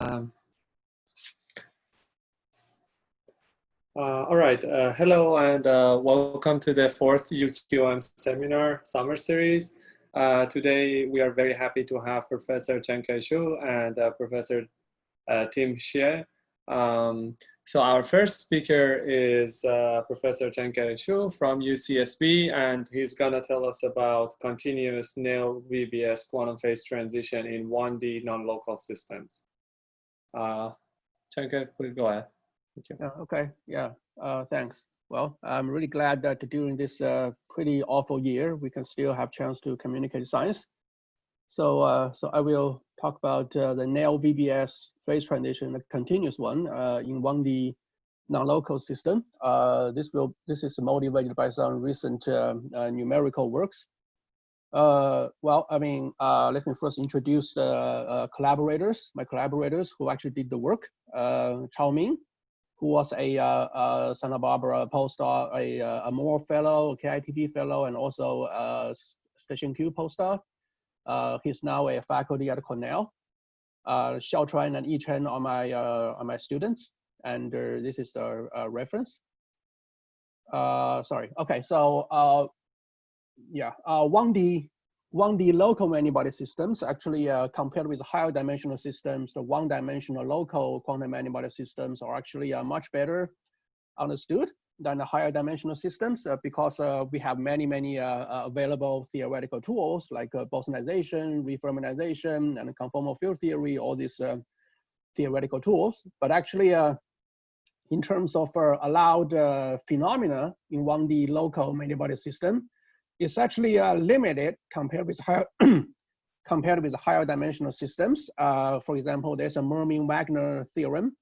All right, hello and welcome to the fourth UQM seminar summer series. Today we are very happy to have Professor Cenke Xu and Professor Tim Xie. So our first speaker is Professor Cenke Xu from UCSB, and he's gonna tell us about continuous Neel-VBS quantum phase transition in 1D non-local systems. Cenke, please go ahead. Thank you. Okay, yeah, thanks. Well, I'm really glad that during this pretty awful year, we can still have chance to communicate science. So I will talk about the Neel-VBS phase transition, the continuous one in 1D non-local system. This is motivated by some recent numerical works. Well, I mean, let me first introduce my collaborators who actually did the work. Chao Ming, who was a Santa Barbara postdoc, a Moore fellow, a KITP fellow, and also a Station Q postdoc. He's now a faculty at Cornell. Xiaochuan and Yichen are my students, and this is the reference. Sorry. Okay. So yeah, 1D local many-body systems actually compared with higher dimensional systems, the one-dimensional local quantum many-body systems are actually much better understood than the higher dimensional systems because we have many available theoretical tools like Bostonization, referminization, and conformal field theory, all these theoretical tools. But actually, in terms of allowed phenomena in 1D local many-body system, it's actually limited compared with higher dimensional systems. For example, there's a Mermin-Wagner theorem,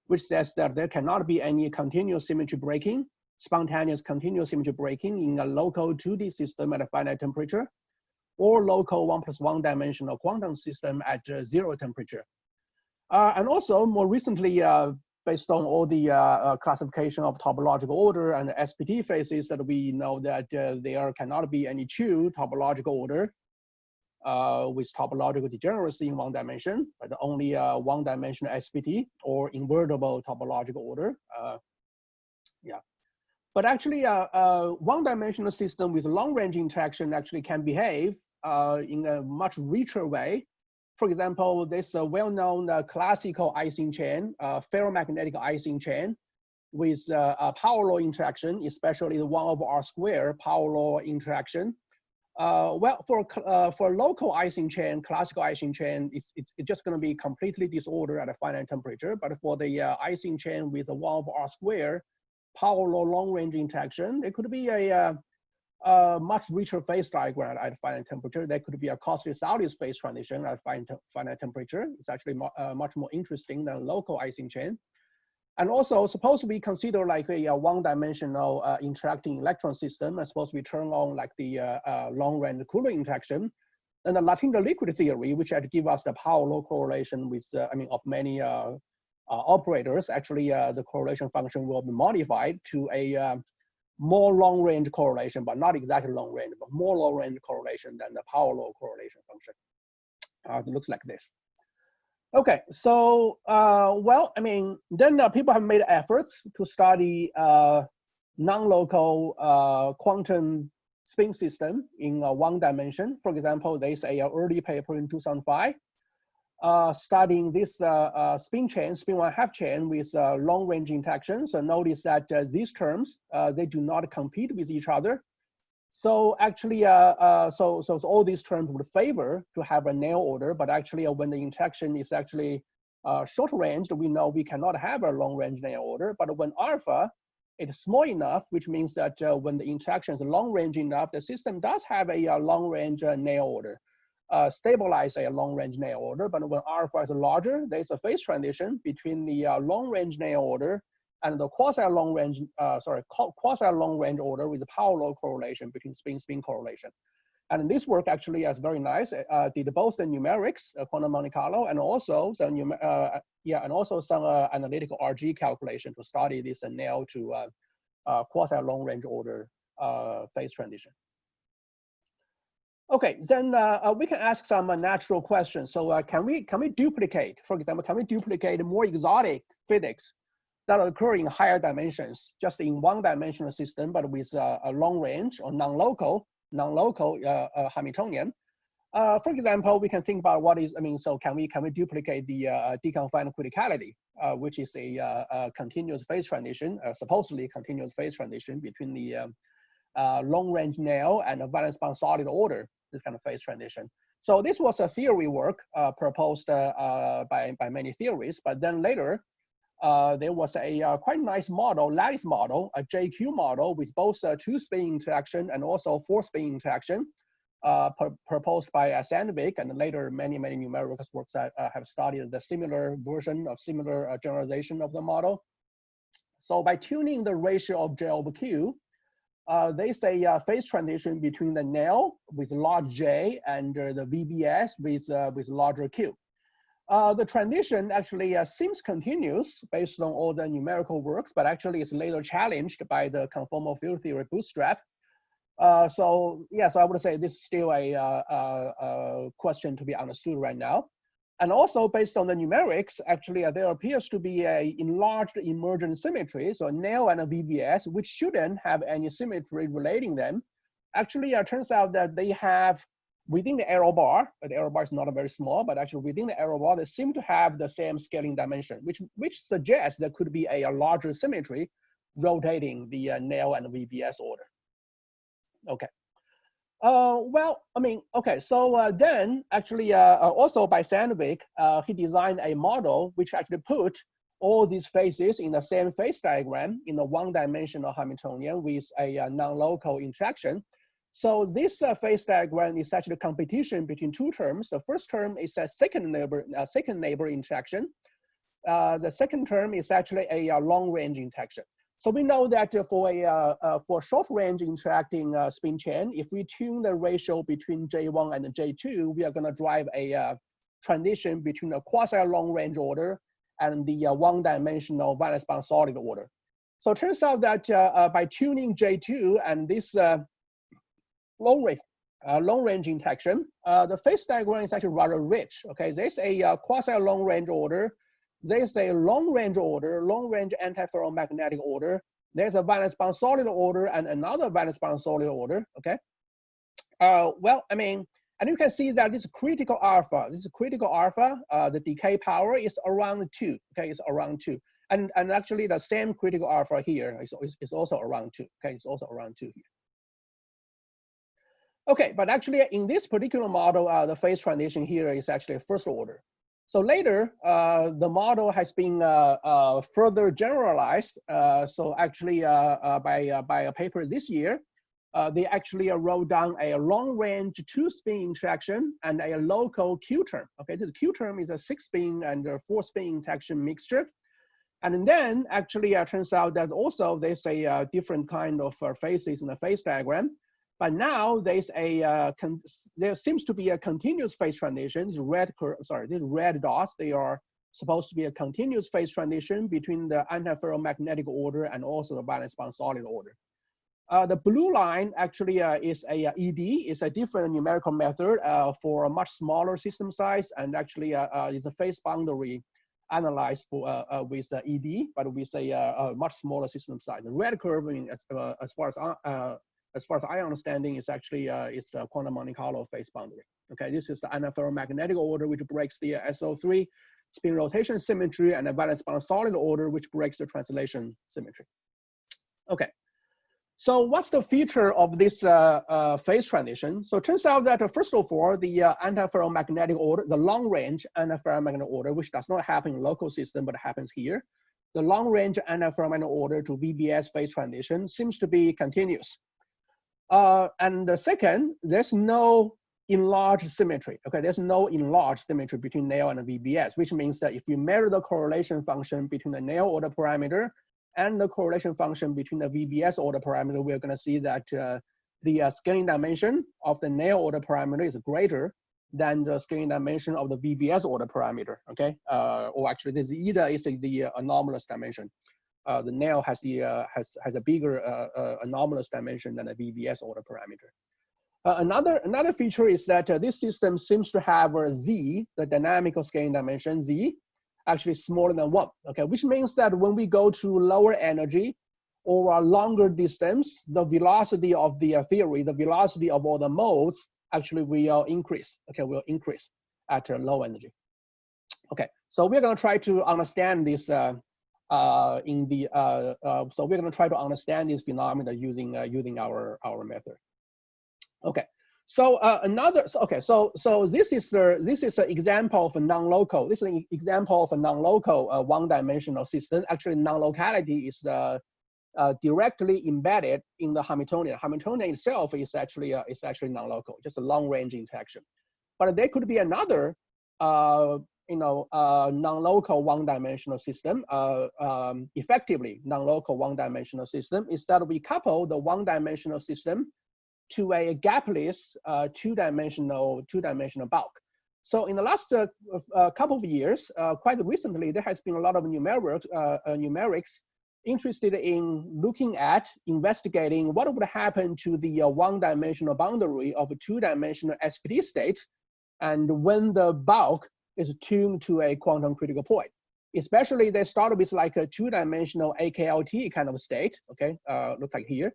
which says that there cannot be any continuous symmetry breaking, spontaneous continuous symmetry breaking in a local 2D system at a finite temperature, or local 1+1 dimensional quantum system at 0 temperature. And also more recently, based on all the classification of topological order and SPT phases, that we know that there cannot be any true topological order with topological degeneracy in one dimension, but only one-dimensional SPT or invertible topological order. Yeah, but actually, one-dimensional system with long-range interaction actually can behave in a much richer way. For example, there's a well-known classical Ising chain, ferromagnetic Ising chain with a power law interaction, especially the 1/r² power law interaction. Well, for local Ising chain, classical Ising chain, it's just going to be completely disordered at a finite temperature. But for the Ising chain with a 1/r² power law long-range interaction, it could be a much richer phase diagram at finite temperature. There could be a Cauchy-Lattice phase transition at finite temperature. It's actually much more interesting than local Ising chain. And also supposed to be considered like a one-dimensional interacting electron system, and supposed to be turned on like the long-range Coulomb interaction. And the Latin liquid theory, which had give us the power law correlation with, I mean, of many operators. Actually, the correlation function will be modified to a more long-range correlation, but not exactly long-range, but more long-range correlation than the power law correlation function. It looks like this. Okay, so, well, I mean, then people have made efforts to study non-local quantum spin system in one dimension. For example, there's an early paper in 2005 studying this spin chain, spin 1/2 chain with long-range interactions. So notice that these terms, they do not compete with each other. So actually, so all these terms would favor to have a Neel order, but actually when the interaction is actually short-range, we know we cannot have a long-range Neel order. But when alpha is small enough, which means that when the interaction is long-range enough, the system does have a long-range Neel order. Stabilize a long-range Neel order, but when alpha is larger, there's a phase transition between the long-range Neel order and the quasi-long-range order with the power law correlation between spin-spin correlation. And this work actually is very nice. Did both the numerics, quantum Monte Carlo, and also some analytical RG calculation to study this Neel to quasi-long-range order phase transition. Okay, then we can ask some natural questions. So can we duplicate, for example, can we duplicate more exotic physics that occur in higher dimensions, just in one-dimensional system, but with a long range or non-local Hamiltonian? For example, we can think about what is, so can we duplicate the deconfined criticality, which is a continuous phase transition, supposedly continuous phase transition between the long-range Neel and a valence band solid order, this kind of phase transition. So this was a theory work proposed by many theories, but then later, there was a quite nice model, lattice model, a JQ model with both two-spin interaction and also four-spin interaction, proposed by Sandvik, and later many numerical works that have studied the similar version of similar generalization of the model. So by tuning the ratio of J over Q, they say phase transition between the Neel with large J and the VBS with larger Q. The transition actually seems continuous based on all the numerical works, but actually it's later challenged by the conformal field theory bootstrap. So I would say this is still a question to be understood right now. And also based on the numerics, actually there appears to be a enlarged emergent symmetry. So a Neel and a VBS, which shouldn't have any symmetry relating them, actually turns out that they have within the error bar, but the error bar is not very small, but actually within the error bar, they seem to have the same scaling dimension, which suggests there could be a larger symmetry rotating the Neel and the VBS order. Okay. So then actually also by Sandvik, he designed a model which actually put all these phases in the same phase diagram in a one-dimensional Hamiltonian with a non-local interaction. So this phase diagram is actually a competition between two terms. The first term is a second neighbor interaction. The second term is actually a long-range interaction. So we know that for short-range interacting spin chain, if we tune the ratio between J1 and J2, we are going to drive a transition between a quasi-long-range order and the one-dimensional valence band solid order. So it turns out that by tuning J2 and this long-range interaction, the phase diagram is actually rather rich. Okay, there's a quasi-long-range order. There's a long-range order, long-range antiferromagnetic order. There's a valence band solid order and another valence band solid order, okay? And you can see that this critical alpha, the decay power is around 2, okay? It's around 2. And actually the same critical alpha here is also around 2, okay? It's also around 2 here. Okay, but actually in this particular model, the phase transition here is actually first order. So later, the model has been further generalized. So actually, by a paper this year, they actually wrote down a long-range two-spin interaction and a local Q term. Okay, so the Q term is a 6-spin and a 4-spin interaction mixture. And then actually, turns out that also there's a different kind of phases in the phase diagram. But now there seems to be a continuous phase transition. These red dots, they are supposed to be a continuous phase transition between the antiferromagnetic order and also the valence band solid order. The blue line actually is a ED, is a different numerical method for a much smaller system size, and actually is a phase boundary analyzed for with ED, but with a much smaller system size. The red curve, as far as I understanding, is actually it's a quantum Monte Carlo phase boundary. Okay, this is the antiferromagnetic order which breaks the SO3 spin rotation symmetry, and the valence band solid order which breaks the translation symmetry. Okay, so what's the feature of this phase transition? So it turns out that first of all, the antiferromagnetic order, the long-range antiferromagnetic order, which does not happen in local system but happens here, the long-range antiferromagnetic order to VBS phase transition seems to be continuous. And the second, there's no enlarged symmetry. Okay, there's no enlarged symmetry between Neel and the VBS, which means that if you measure the correlation function between the Neel order parameter and the correlation function between the VBS order parameter, we're going to see that the scaling dimension of the Neel order parameter is greater than the scaling dimension of the VBS order parameter. Okay, or actually, this either is the anomalous dimension. The Neel has a bigger anomalous dimension than a VBS order parameter. Another feature is that this system seems to have Z, the dynamical scaling dimension Z, actually smaller than 1. Okay, which means that when we go to lower energy or a longer distance, the velocity of the theory, the velocity of all the modes actually will increase. Okay, will increase at low energy. Okay, so we're going to try to understand this so we're going to try to understand this phenomena using our method. Okay, so so this is an example of a non-local. This is an example of a non-local one-dimensional system. Actually, non-locality is directly embedded in the Hamiltonian. Hamiltonian itself is actually non-local, just a long-range interaction. But there could be another non-local one-dimensional system, effectively non-local one-dimensional system, is that we couple the one-dimensional system to a gapless two-dimensional bulk. So in the last couple of years, quite recently, there has been a lot of numerics interested in looking at investigating what would happen to the one-dimensional boundary of a two-dimensional SPT state, and when the bulk is tuned to a quantum critical point. Especially they start with like a two-dimensional AKLT kind of state. Okay, look like here.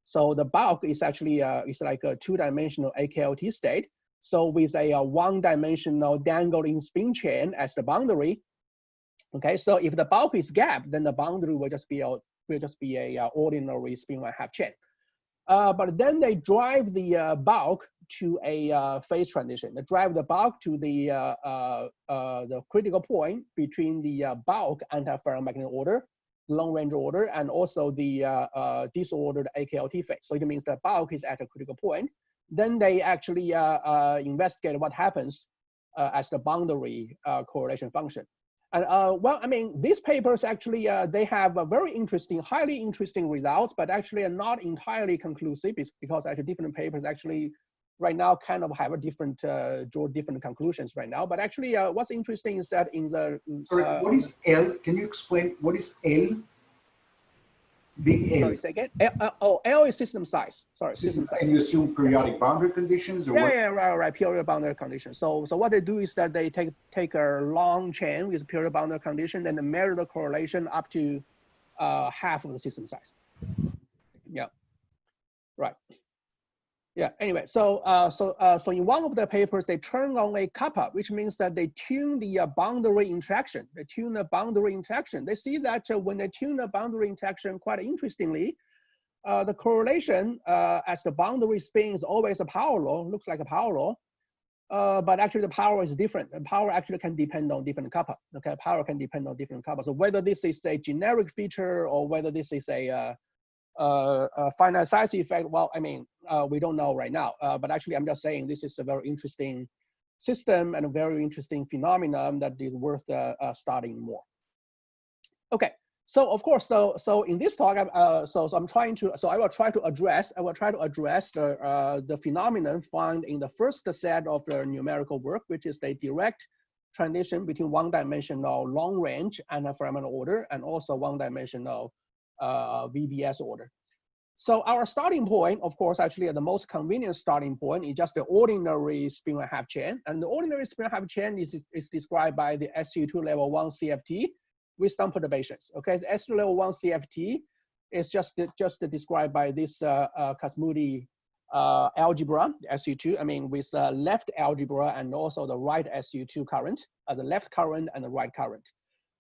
So the bulk is actually is like a two-dimensional AKLT state. So with a one-dimensional dangling spin chain as the boundary. Okay, so if the bulk is gapped, then the boundary will just be a ordinary spin 1/2 chain. But then they drive the bulk to a phase transition. They drive the bulk to the critical point between the bulk anti-ferromagnetic order, long-range order, and also the disordered AKLT phase. So it means the bulk is at a critical point. Then they actually investigate what happens as the boundary correlation function. And well, I mean, these papers actually, they have a very interesting, highly interesting results, but actually are not entirely conclusive because actually different papers actually right now kind of have a different, draw different conclusions right now. But actually what's interesting is that in the- Sorry, what is L? Can you explain what is L? Big L. Sorry, say again. L is system size. Sorry, system size. And you assume periodic boundary conditions, or what? Yeah, right. Periodic boundary condition. So what they do is that they take a long chain with periodic boundary condition, and measure the correlation up to half of the system size. Yeah, right. Yeah. Anyway, so in one of the papers, they turn on a kappa, which means that they tune the boundary interaction. They tune the boundary interaction. They see that when they tune the boundary interaction, quite interestingly, the correlation as the boundary spin is always a power law, looks like a power law, but actually the power is different. The power actually can depend on different kappa. Okay, power can depend on different kappa. So whether this is a generic feature or whether this is a finite size effect, well, I mean, we don't know right now. But actually, I'm just saying this is a very interesting system and a very interesting phenomenon that is worth studying more. Okay, so of course, so in this talk, so I will try to address the phenomenon found in the first set of the numerical work, which is the direct transition between one-dimensional long-range anti-ferromagnetic order and also one-dimensional VBS order. So our starting point, of course, actually the most convenient starting point is just the ordinary spin 1/2 chain. And the ordinary spin 1/2 chain is described by the SU2 level 1 CFT with some perturbations. Okay, so SU2 level 1 CFT is just described by this Kazmudy algebra, SU2, I mean, with left algebra and also the right SU2 current, the left current and the right current.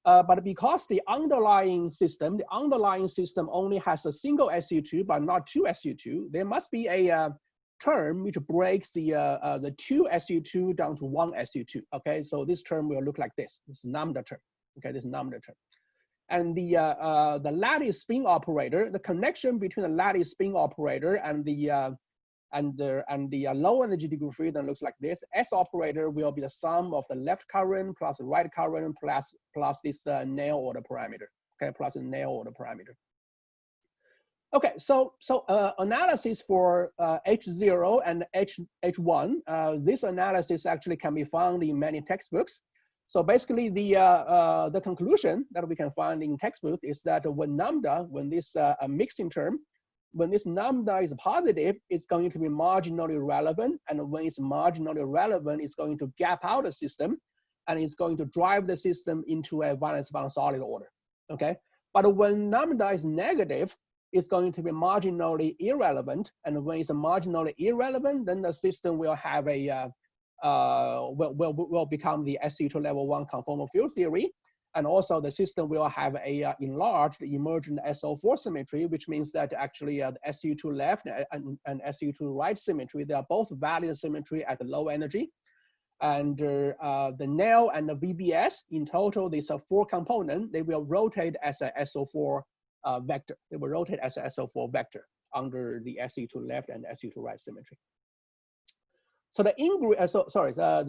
But because the underlying system only has a single SU2, but not two SU2, there must be a term which breaks the two SU2 down to one SU2. Okay, so this term will look like this. This is lambda term. Okay, this is lambda term. And the lattice spin operator, the connection between the lattice spin operator and the low energy degree of freedom looks like this. S operator will be the sum of the left current plus the right current plus this Néel order parameter. Okay, plus the Néel order parameter. Okay, so analysis for H0 and H1. This analysis actually can be found in many textbooks. So basically, the conclusion that we can find in textbook is that when lambda, when this mixing term, when this lambda is positive, it's going to be marginally relevant. And when it's marginally relevant, it's going to gap out the system, and it's going to drive the system into a valence bound solid order, okay? But when lambda is negative, it's going to be marginally irrelevant. And when it's marginally irrelevant, then the system will have a, will become the SU2 level 1 conformal field theory. And also the system will have a enlarged emergent SO4 symmetry, which means that actually the SU2 left and SU2 right symmetry, they are both valid symmetry at low energy. And the Neel and the VBS, in total, these are 4 components. They will rotate as a SO4 vector. They will rotate as a SO4 vector under the SU2 left and SU2 right symmetry. So the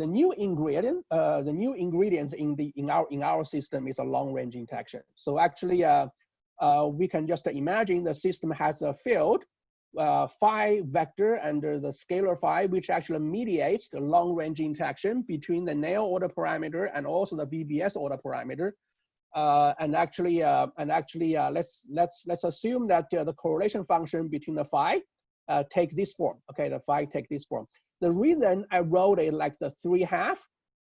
new ingredients in our system is a long-range interaction. So actually, we can just imagine the system has a field phi vector under the scalar phi, which actually mediates the long-range interaction between the Neel order parameter and also the VBS order parameter. And actually, let's assume that the correlation function between the phi takes this form. Okay, the phi takes this form. The reason I wrote it like the 3½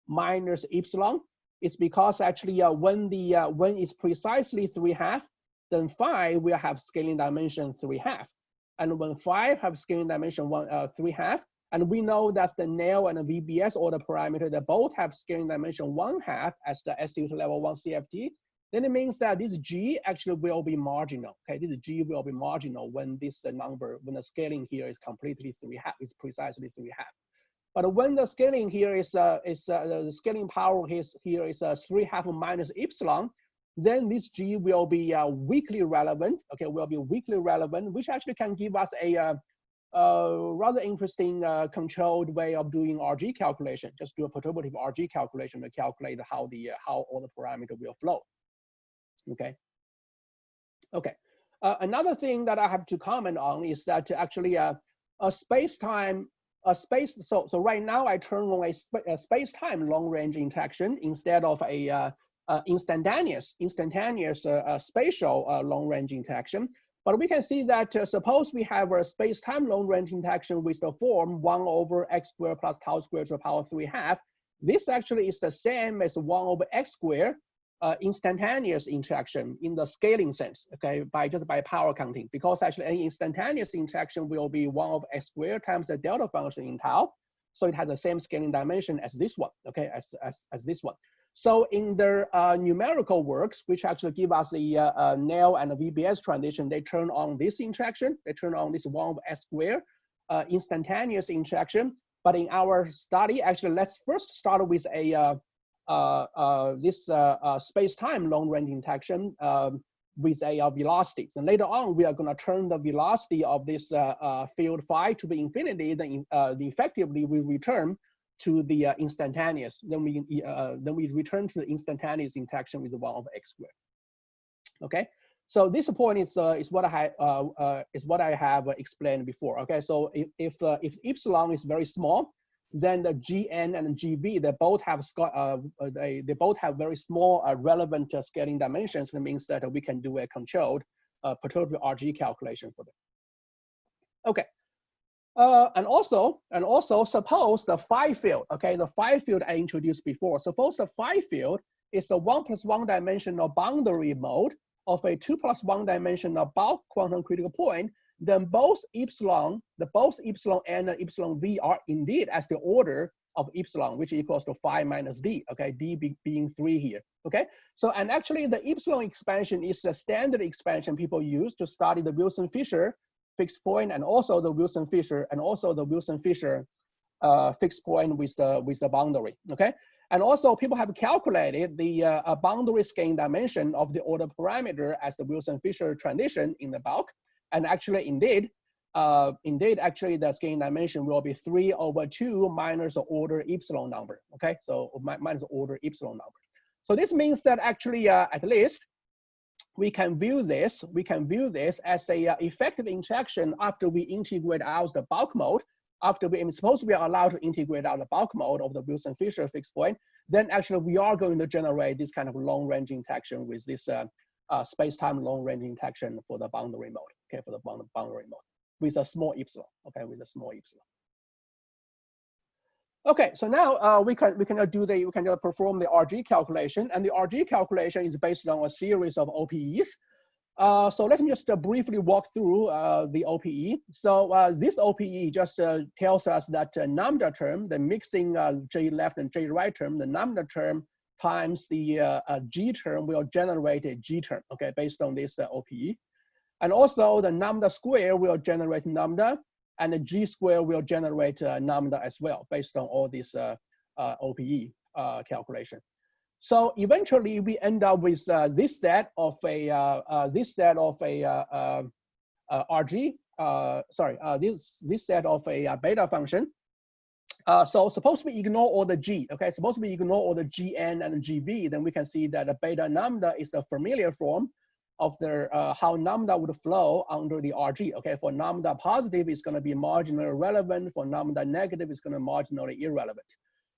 minus epsilon is because actually when it's precisely 3½ then phi will have scaling dimension 3½. And when phi have scaling dimension 3½, and we know that the Neel and the VBS order parameter, they both have scaling dimension 1/2 as the SU2 level 1 CFT, then it means that this G actually will be marginal. Okay, this G will be marginal when this number, when the scaling here is completely 3½, it's precisely 3½. But when the scaling here is the scaling power here is 3½ minus epsilon, then this G will be weakly relevant. Okay, will be weakly relevant, which actually can give us a rather interesting controlled way of doing RG calculation. Just do a perturbative RG calculation to calculate how all the parameter will flow. Okay. Okay. Another thing that I have to comment on is that actually a space-time, so right now I turn on a space-time long-range interaction instead of a instantaneous spatial long-range interaction. But we can see that suppose we have a space-time long-range interaction with the form 1/x² plus tau squared to the power 3½. This actually is the same as 1/x² instantaneous interaction in the scaling sense, okay, just by power counting, because actually any instantaneous interaction will be 1/x² times the delta function in tau. So it has the same scaling dimension as this one, okay, as this one. So in the numerical works, which actually give us the Neel and the VBS transition, they turn on this interaction, they turn on this 1/s² instantaneous interaction. But in our study, actually, let's first start with a space-time long-range interaction with a velocity. And later on, we are going to turn the velocity of this field phi to the infinity. Then effectively, we return to the instantaneous. Then we return to the instantaneous interaction with the 1/x². Okay. So this point is what I have explained before. Okay. So if epsilon is very small, then the Gn and Gv, they both have very small relevant scaling dimensions. That means that we can do a controlled perturbative RG calculation for them. Okay. And also suppose the phi field, okay, the phi field I introduced before. Suppose the phi field is a 1+1 dimensional boundary mode of a 2+1 dimensional bulk quantum critical point. Then both epsilon n and epsilon v are indeed as the order of epsilon, which equals to phi minus d, okay, d being 3 here, okay? So, and actually the epsilon expansion is the standard expansion people use to study the Wilson-Fisher fixed point and also the Wilson-Fisher fixed point with the boundary, okay? And also people have calculated the boundary scaling dimension of the order parameter as the Wilson-Fisher transition in the bulk. And actually, indeed, actually the scaling dimension will be 3/2 minus the order epsilon number. Okay, so minus the order epsilon number. So this means that actually, at least, we can view this as a effective interaction after we integrate out the bulk mode. Suppose we are allowed to integrate out the bulk mode of the Wilson-Fisher fixed point, then actually we are going to generate this kind of long-range interaction with this space-time long-range interaction for the boundary mode, okay, for the boundary mode with a small epsilon, okay, with a small epsilon. Okay, so now we can perform the RG calculation, and the RG calculation is based on a series of OPEs. So let me just briefly walk through the OPE. So this OPE just tells us that lambda term, the mixing J left and J right term, the lambda term times the G term will generate a G term, okay, based on this OPE. And also the lambda square will generate lambda, and the G square will generate lambda as well, based on all this OPE calculation. So eventually we end up with this set of a RG, this set of a beta function. So suppose we ignore all the G, okay? Suppose we ignore all the Gn and Gv, then we can see that the beta lambda is the familiar form of the how lambda would flow under the RG, okay? For lambda positive, it's gonna be marginally relevant. For lambda negative, it's gonna be marginally irrelevant.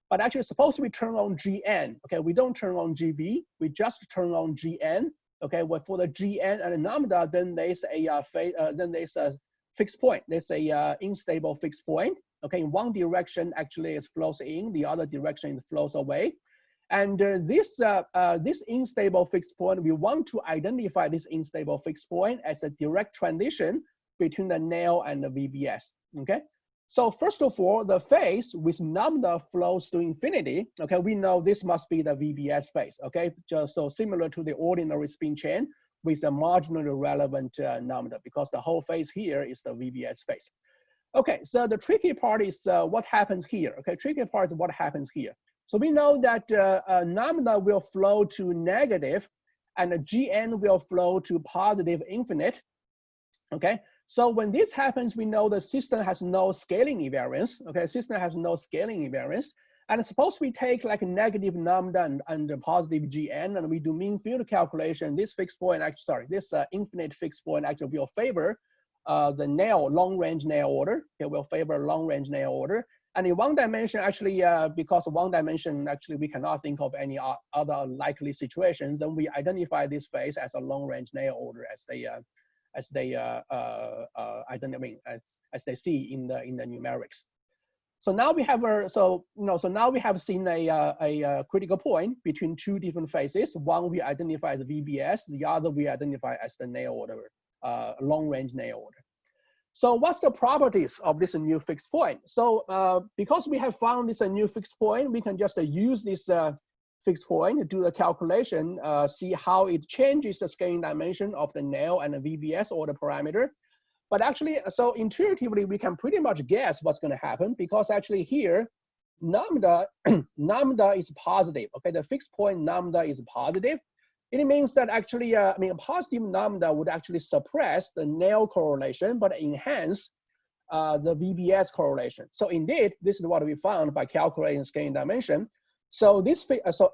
But actually, suppose we turn on Gn, okay? We don't turn on Gv, we just turn on Gn, okay? Well, for the Gn and lambda, then there's a fixed point. There's a unstable fixed point, okay? In one direction, actually, it flows in, the other direction, it flows away. And this unstable fixed point, we want to identify this unstable fixed point as a direct transition between the Neel and the VBS, okay? So first of all, the phase with lambda flows to infinity, okay? We know this must be the VBS phase, okay? Just so similar to the ordinary spin chain with a marginally relevant lambda, because the whole phase here is the VBS phase. Okay, so the tricky part is what happens here, okay? Tricky part is what happens here. So we know that lambda will flow to negative and the Gn will flow to positive infinite, okay? So when this happens, we know the system has no scaling invariance, okay? System has no scaling invariance. And suppose we take like a negative lambda and a positive Gn and we do mean field calculation, this fixed point, actually, sorry, this infinite fixed point actually will favor the Neel, long-range Neel order. It will favor long-range Neel order. And in one dimension, actually, because of one dimension, actually, we cannot think of any other likely situations. Then we identify this phase as a long-range Neel order as they see in the numerics. So now we have now we have seen a critical point between two different phases. One we identify as VBS, the other we identify as the Neel order, long-range Neel order. So what's the properties of this new fixed point? So because we have found this new fixed point, we can just use this fixed point to do the calculation, see how it changes the scaling dimension of the Neel and the VBS order parameter. But actually, so intuitively, we can pretty much guess what's going to happen, because actually here, lambda is positive. Okay, the fixed point lambda is positive. It means that actually, a positive lambda would actually suppress the Neel correlation, but enhance the VBS correlation. So indeed, this is what we found by calculating scaling dimension. So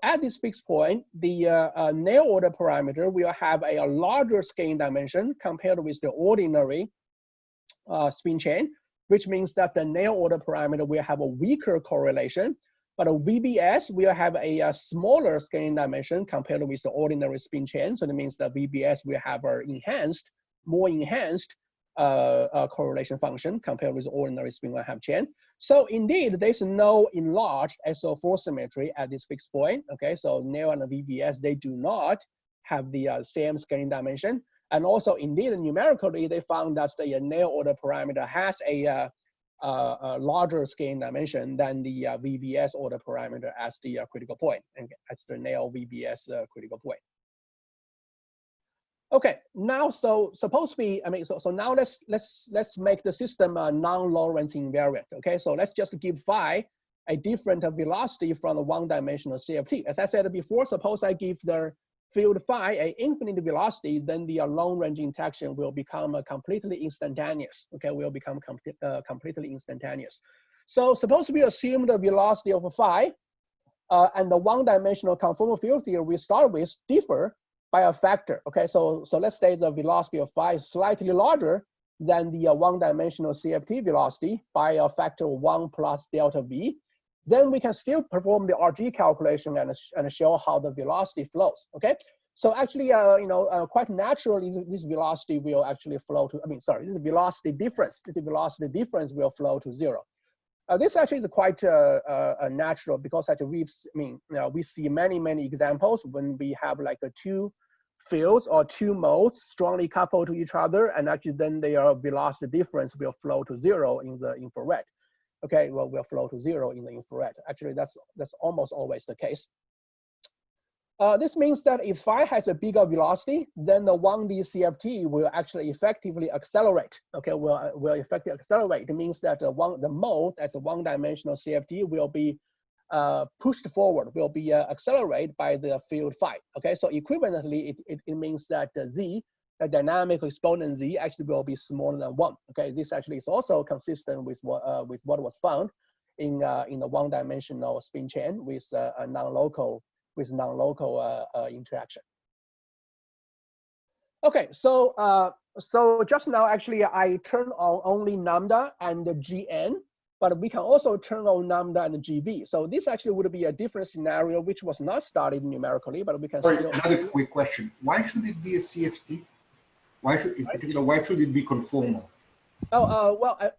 at this fixed point, the Neel order parameter will have a larger scaling dimension compared with the ordinary spin chain, which means that the Neel order parameter will have a weaker correlation. But a VBS will have a smaller scaling dimension compared with the ordinary spin chain. So that means that VBS will have an more enhanced correlation function compared with the ordinary spin 1/2 chain. So indeed, there's no enlarged SO4 symmetry at this fixed point. Okay, so Neel and the VBS, they do not have the same scaling dimension. And also, indeed, numerically, they found that the Neel order parameter has a larger scaling dimension than the VBS order parameter as the critical point, and as the Neel-VBS critical point. Okay, now so suppose we, so now let's make the system non-Lorentz invariant. Okay, so let's just give phi a different velocity from the one-dimensional CFT. As I said before, suppose I give the field phi a infinite velocity, then the long-range interaction will become completely instantaneous. Okay, will become completely instantaneous. So suppose we assume the velocity of phi and the one-dimensional conformal field theory we start with differ by a factor. Okay, so let's say the velocity of phi is slightly larger than the one-dimensional CFT velocity by a factor of 1 plus delta V. Then we can still perform the RG calculation and show how the velocity flows. Okay, So actually, quite naturally, this velocity will actually flow to, this velocity difference will flow to 0. This actually is quite natural, because actually we see many examples when we have like two fields or two modes strongly coupled to each other, and actually then their velocity difference will flow to 0 in the infrared. Okay, well, will flow to 0 in the infrared. Actually, that's almost always the case. This means that if phi has a bigger velocity, then the 1D CFT will actually effectively accelerate. Okay, will effectively accelerate. It means that the mode as a one-dimensional CFT will be pushed forward, will be accelerated by the field phi. Okay, so equivalently, it means that z, the dynamic exponent z, actually will be smaller than 1. Okay, this actually is also consistent with what was found in the one-dimensional spin chain with a non-local interaction. Okay, so just now actually I turned on only lambda and the gn, but we can also turn on lambda and the gv. So this actually would be a different scenario which was not studied numerically, but we can Sorry, still. another quick question. Why should it be a CFT? Why should, in particular, why should it be conformal?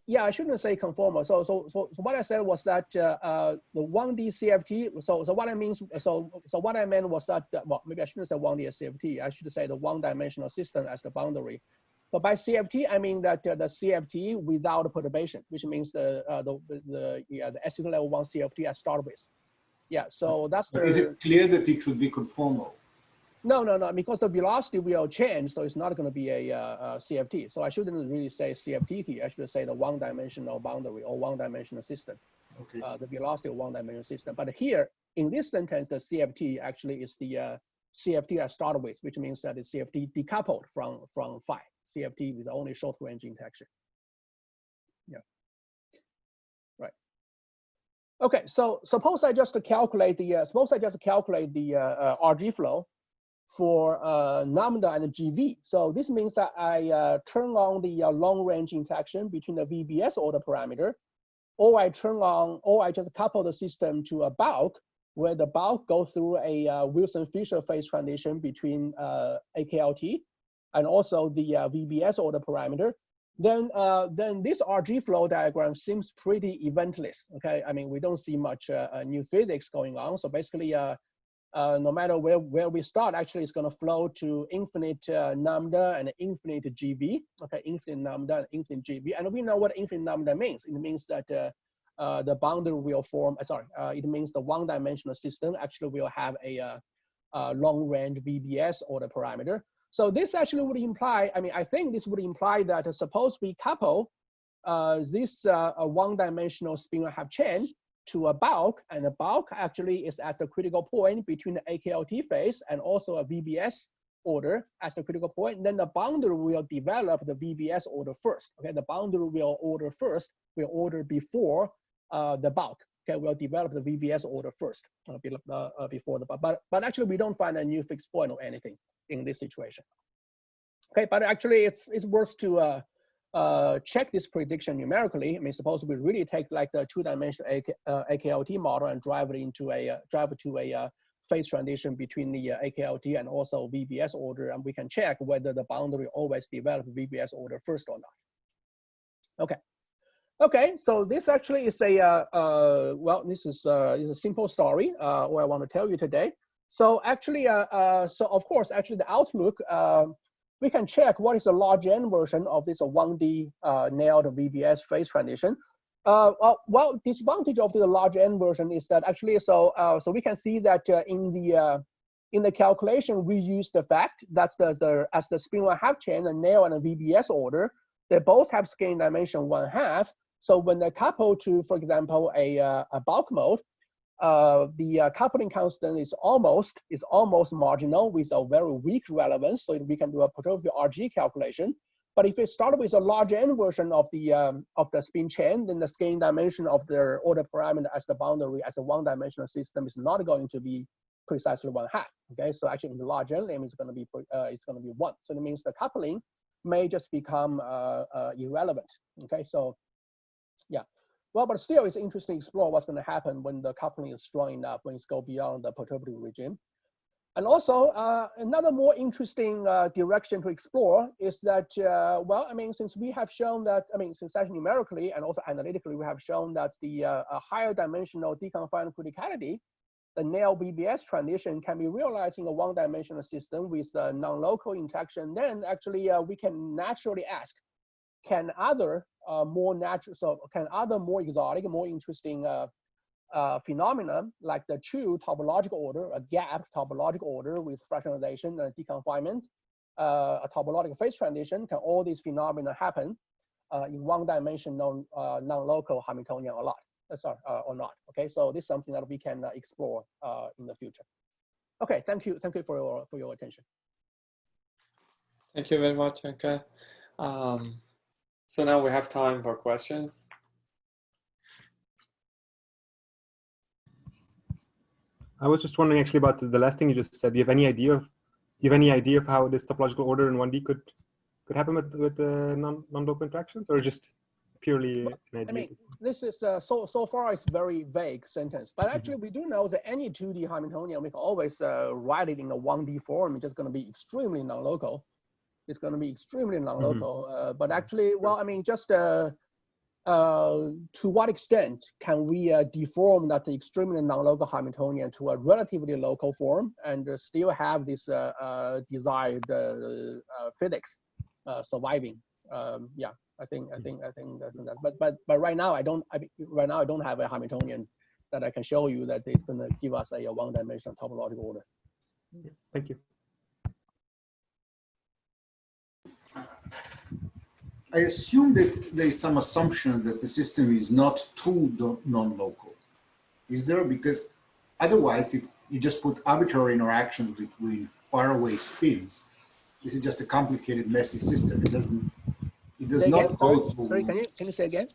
Yeah, I shouldn't say conformal. So what I said was that the 1D CFT. So what I meant was that well, maybe I shouldn't say 1D CFT. I should say the one-dimensional system as the boundary. So by CFT, I mean that the CFT without perturbation, which means the S level 1 CFT I start with. Yeah. So that's the. Is it clear that it should be conformal? No, because the velocity will change, so it's not going to be a CFT. So I shouldn't really say CFT here. I should say the one-dimensional boundary or one-dimensional system. Okay. The velocity of one-dimensional system. But here, in this sentence, the CFT actually is the CFT I start with, which means that it's CFT decoupled from phi. CFT with only short-range interaction. Yeah. Right. Okay. So suppose I just calculate the RG flow for lambda and GV. So this means that I turn on the long-range interaction between the VBS order parameter, or I just couple the system to a bulk, where the bulk goes through a Wilson-Fisher phase transition between AKLT and also the VBS order parameter. Then this RG flow diagram seems pretty eventless. Okay, I mean we don't see much new physics going on. So basically, no matter where we start, actually it's going to flow to infinite lambda and infinite GV. Okay, infinite lambda and infinite GV. And we know what infinite lambda means. It means that the boundary will form, it means the one-dimensional system actually will have a long-range VBS order parameter. So this actually would imply, I think this would imply that suppose we couple this one-dimensional spin half chain to a bulk, and the bulk actually is at the critical point between the AKLT phase and also a VBS order as the critical point. And then the boundary will develop the VBS order first. Okay, the boundary will order first, will order before the bulk. Okay, we'll develop the VBS order first before the bulk. But actually, we don't find a new fixed point or anything in this situation. Okay, but actually, it's worth to check this prediction numerically. I mean, suppose we really take like the two-dimensional AKLT model and drive it into a phase transition between the AKLT and also VBS order, and we can check whether the boundary always develops VBS order first or not. Okay. So this actually is this is a simple story what I want to tell you today. So actually, so of course, actually the outlook. We can check what is the large N version of this 1D nailed VBS phase transition. Well, disadvantage of the large N version is that actually, so we can see that in the calculation we use the fact that as the spin 1/2 chain, the nail and the VBS order, they both have scaling dimension 1/2. So when they couple to, for example, a bulk mode, the coupling constant is almost marginal with a very weak relevance, so we can do a perturbative RG calculation. But if we start with a large N version of the spin chain, then the scaling dimension of the order parameter as the boundary as a one-dimensional system is not going to be precisely 1/2. Okay, so actually in the large N limit, it's going to be 1. So it means the coupling may just become irrelevant. Okay, so yeah. Well, but still, it's interesting to explore what's going to happen when the coupling is strong enough, when it's go beyond the perturbative regime. And also, another more interesting direction to explore is that, well, I mean, since we have shown that, I mean, since actually numerically and also analytically, we have shown that the higher dimensional deconfined criticality, the Neel-VBS transition can be realized in a one-dimensional system with non-local interaction. Then actually, we can naturally ask, can other more natural, so can other more exotic, more interesting phenomena like the true topological order, a gapped topological order with fractionalization and deconfinement, a topological phase transition, can all these phenomena happen in one-dimensional non-local Hamiltonian or not? Sorry, or not? Okay, so this is something that we can explore in the future. Okay, thank you for your attention. Thank you very much, Cenke. So now we have time for questions. I was just wondering actually about the last thing you just said. Do you have any idea of how this topological order in 1D could happen with non-local interactions, or just purely an idea? I mean, this is so far it's very vague sentence, but actually we do know that any 2D Hamiltonian, we can always write it in a 1D form. It's just going to be extremely non-local. It's going to be extremely non-local. But actually, well, I mean, just to what extent can we deform that extremely non-local Hamiltonian to a relatively local form and still have this desired physics surviving? Yeah, I think that. But right now I don't have a Hamiltonian that I can show you that is going to give us a one-dimensional topological order. Thank you. I assume that there is some assumption that the system is not too non-local. Is there? Because otherwise, if you just put arbitrary interactions between faraway spins, this is just a complicated, messy system. It does not go to. Sorry, can you say again?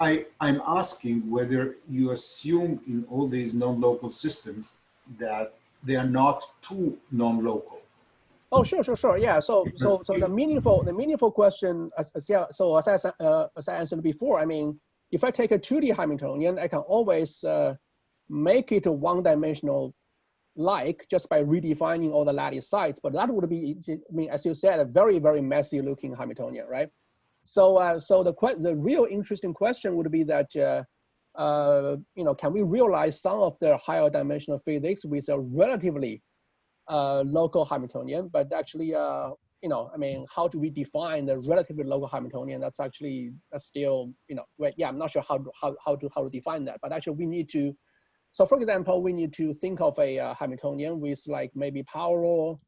I'm asking whether you assume in all these non-local systems that they are not too non-local. Oh, sure. Yeah. So the meaningful question, as I answered before, I mean, if I take a 2D Hamiltonian, I can always make it a one-dimensional like just by redefining all the lattice sites. But that would be, I mean, as you said, a very, very messy looking Hamiltonian, right? So the real interesting question would be that you know, can we realize some of the higher dimensional physics with a relatively local Hamiltonian? But actually, you know, I mean, how do we define the relatively local Hamiltonian? That's still, you know, well, yeah, I'm not sure how to define that. But actually, we need to. So, for example, we need to think of a Hamiltonian with like maybe power law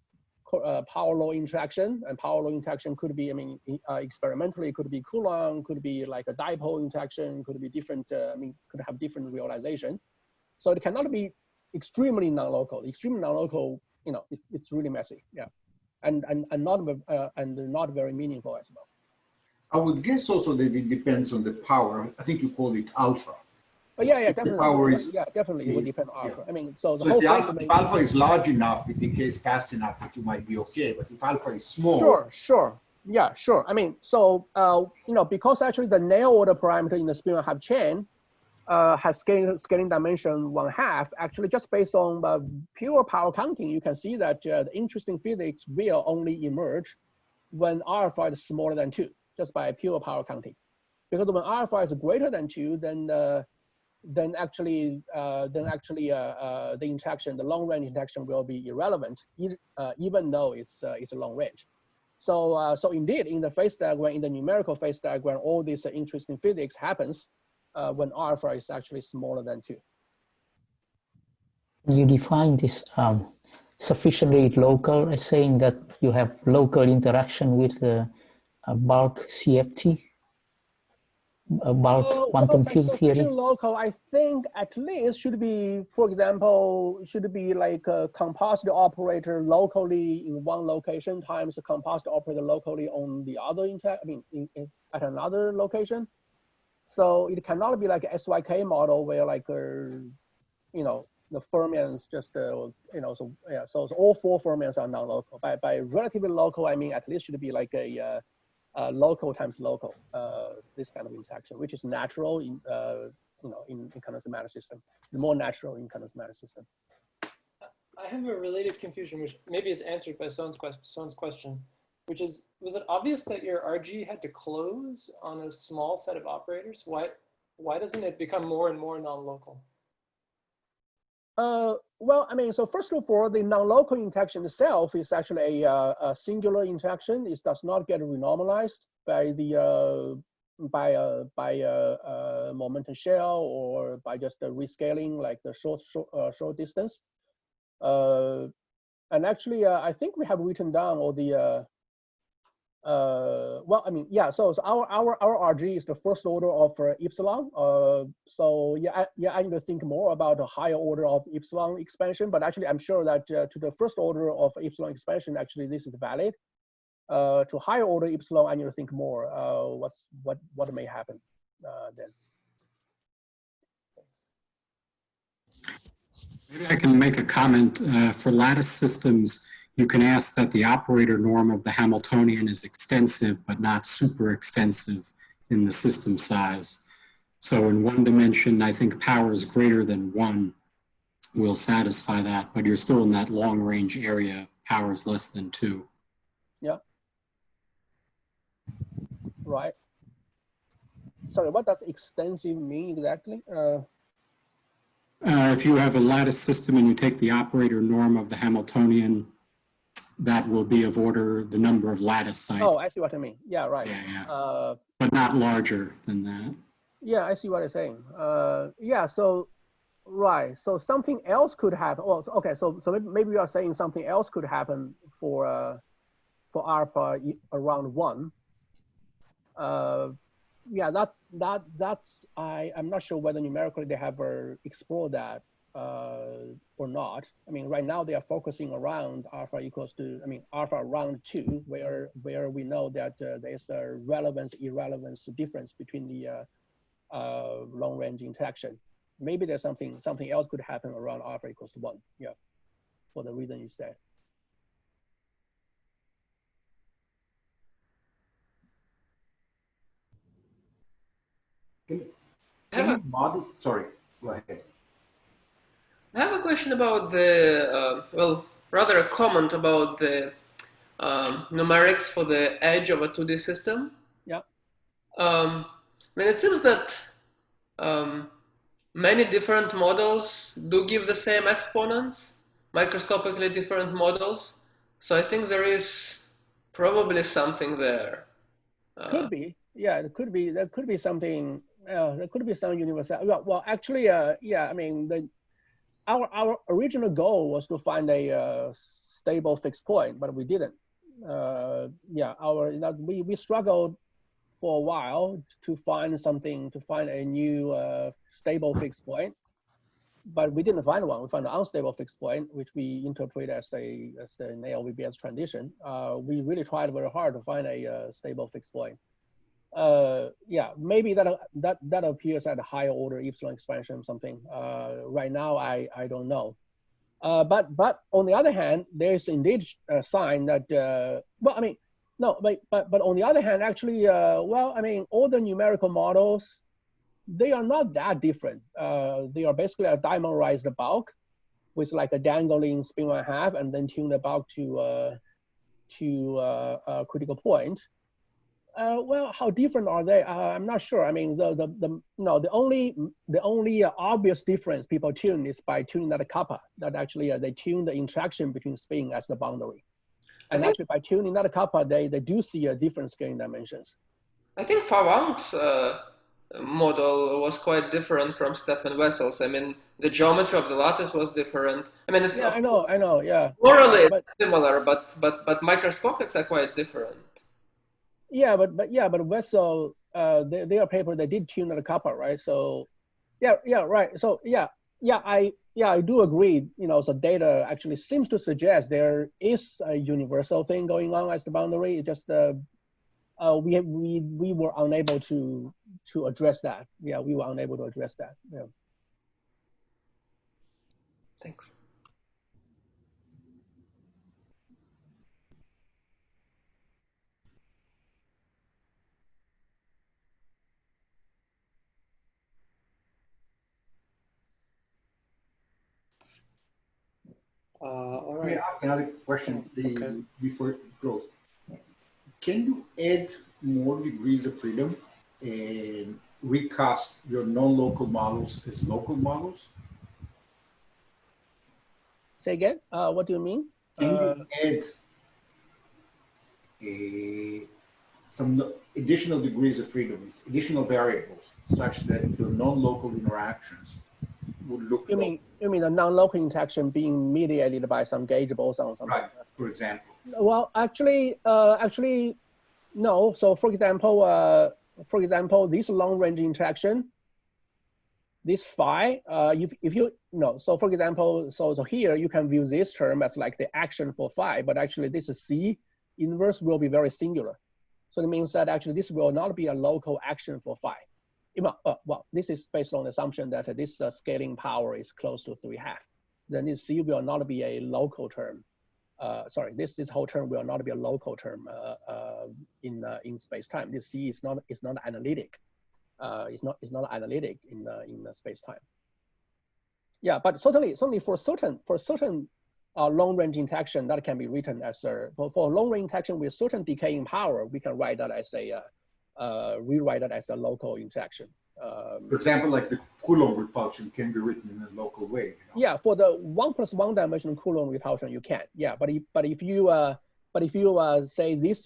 interaction, and power law interaction could be, I mean, experimentally it could be Coulomb, could be like a dipole interaction, could be different. I mean, could have different realization. So it cannot be extremely non-local. Extremely non-local, you know, it's really messy, yeah, and not very meaningful as well. I would guess also that it depends on the power. I think you called it alpha. But yeah, definitely. The power is, definitely it would depend on alpha. Yeah. I mean, so the so whole if alpha is large enough, it decays fast enough that you might be okay. But if alpha is small, sure, yeah, sure. I mean, so you know, because actually the Néel order parameter in the spin and a half chain has scaling dimension 1/2. Actually, just based on pure power counting, you can see that the interesting physics will only emerge when alpha is smaller than 2, just by pure power counting. Because when alpha is greater than 2, then actually the interaction, the long range interaction, will be irrelevant, even though it's a long range. So indeed, in the phase diagram, in the numerical phase diagram, all this interesting physics happens when alpha is actually smaller than 2. You define this sufficiently local as saying that you have local interaction with a bulk CFT, a bulk quantum field theory. Local, I think at least should be, for example, should be like a composite operator locally in one location times a composite operator locally on the other, at another location. So it cannot be like a SYK model where like, you know, the fermions just, you know, so yeah, so all 4 fermions are non-local. By relatively local, I mean at least should be like a local times local, this kind of interaction, which is natural in, you know, in condensed matter system, more natural in condensed matter system. I have a related confusion, which maybe is answered by Son's question, which is, was it obvious that your RG had to close on a small set of operators? Why doesn't it become more and more non-local? Well, I mean, so first of all, the non-local interaction itself is actually a singular interaction. It does not get renormalized by the momentum shell or by just the rescaling, like the short distance. And actually, I think we have written down all the well, I mean, yeah. So our RG is the first order of epsilon. So yeah, I need to think more about the higher order of epsilon expansion. But actually, I'm sure that to the first order of epsilon expansion, actually this is valid. To higher order epsilon, I need to think more. What may happen then? Maybe I can make a comment. For lattice systems, you can ask that the operator norm of the Hamiltonian is extensive, but not super extensive in the system size. So in one dimension, I think power is greater than 1 will satisfy that, but you're still in that long range area if power is less than 2. Yeah. Right. Sorry, what does extensive mean exactly? If you have a lattice system and you take the operator norm of the Hamiltonian, that will be of order the number of lattice sites. Oh, I see what I mean. Yeah, right. Yeah. But not larger than that. Yeah, I see what you're saying. Yeah, so right. So something else could happen. Oh, okay. So maybe you are saying something else could happen for alpha around 1. Yeah, that's I'm not sure whether numerically they have explored that or not. I mean, right now they are focusing around alpha equals to, I mean, alpha around 2, where we know that there's a relevance irrelevance difference between the long range interaction. Maybe there's something else could happen around alpha equals to 1. Yeah, for the reason you said. Can you model? Sorry, go ahead. I have a question about the, well, rather a comment about the numerics for the edge of a 2D system. Yeah. I mean, it seems that many different models do give the same exponents, microscopically different models. So I think there is probably something there. Could be, yeah. It could be. There could be something. There could be some universal. Well, actually, yeah. I mean, our original goal was to find a stable fixed point, but we didn't. Yeah, we struggled for a while to find a new stable fixed point, but we didn't find one. We found an unstable fixed point, which we interpret as the Neel-VBS transition. We really tried very hard to find a stable fixed point. Yeah, maybe that appears at a higher order epsilon expansion or something. Right now, I don't know. But on the other hand, there's indeed a sign that well, I mean, no, but on the other hand, actually, well, I mean, all the numerical models, they are not that different. They are basically a diagonalized bulk with like a dangling spin 1/2 and then tune the bulk to a critical point. Well, how different are they? I'm not sure. I mean, the only obvious difference people tune is by tuning that kappa. That actually they tune the interaction between spin as the boundary, and actually by tuning that kappa, they do see a different scaling dimensions. I think Farwang's model was quite different from Stefan Wessel's. I mean, the geometry of the lattice was different. I mean, it's yeah, I know, yeah. Morally, it's similar, but microscopics are quite different. Yeah, but Wessel, their paper, they did tune the kappa, right? So, yeah, right. So, I do agree. You know, so data actually seems to suggest there is a universal thing going on as the boundary. It just we were unable to address that. Yeah, we were unable to address that. Yeah. Thanks. All Let me right. ask another question before it goes. Can you add more degrees of freedom and recast your non-local models as local models? Say again, what do you mean? Can you add some additional degrees of freedom, additional variables, such that the non-local interactions would look local? You mean a non-local interaction being mediated by some gauge boson or something? Right, for example. Well, actually, no. So, for example, this long-range interaction, this phi, if you know, so for example, so here you can view this term as like the action for phi, but actually this C inverse will be very singular. So it means that actually this will not be a local action for phi. Well, this is based on the assumption that this scaling power is close to 3/2. Then this C will not be a local term. Sorry, this whole term will not be a local term in space-time. This C is not analytic. It's not analytic in space-time. Yeah, but certainly for certain long-range interaction that can be written as for long-range interaction with certain decaying power, we can write that as rewrite that as a local interaction. For example, like the Coulomb repulsion can be written in a local way. You know? Yeah, for the 1+1 dimensional Coulomb repulsion, you can. Yeah, but if you say this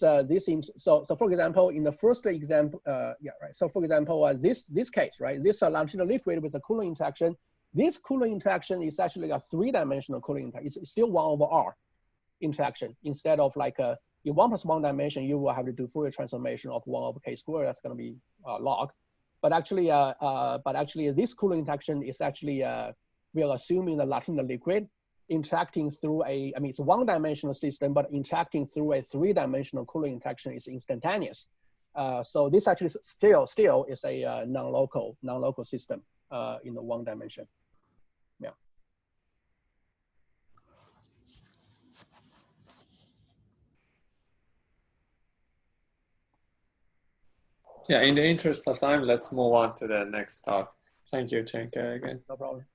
so for example, in the first example, yeah, right. So for example, this case, right, this longitudinal liquid with a Coulomb interaction, this Coulomb interaction is actually a 3-dimensional Coulomb interaction. It's still 1/r interaction instead of like in 1+1 dimension, you will have to do Fourier transformation of 1/k². That's going to be log. But actually, this Coulomb interaction is actually we are assuming the longitudinal liquid interacting through it's a 1-dimensional system, but interacting through a 3-dimensional Coulomb interaction is instantaneous. So this actually still is a non-local system in the 1 dimension. Yeah. Yeah, in the interest of time, let's move on to the next talk. Thank you, Cenke, again. No problem.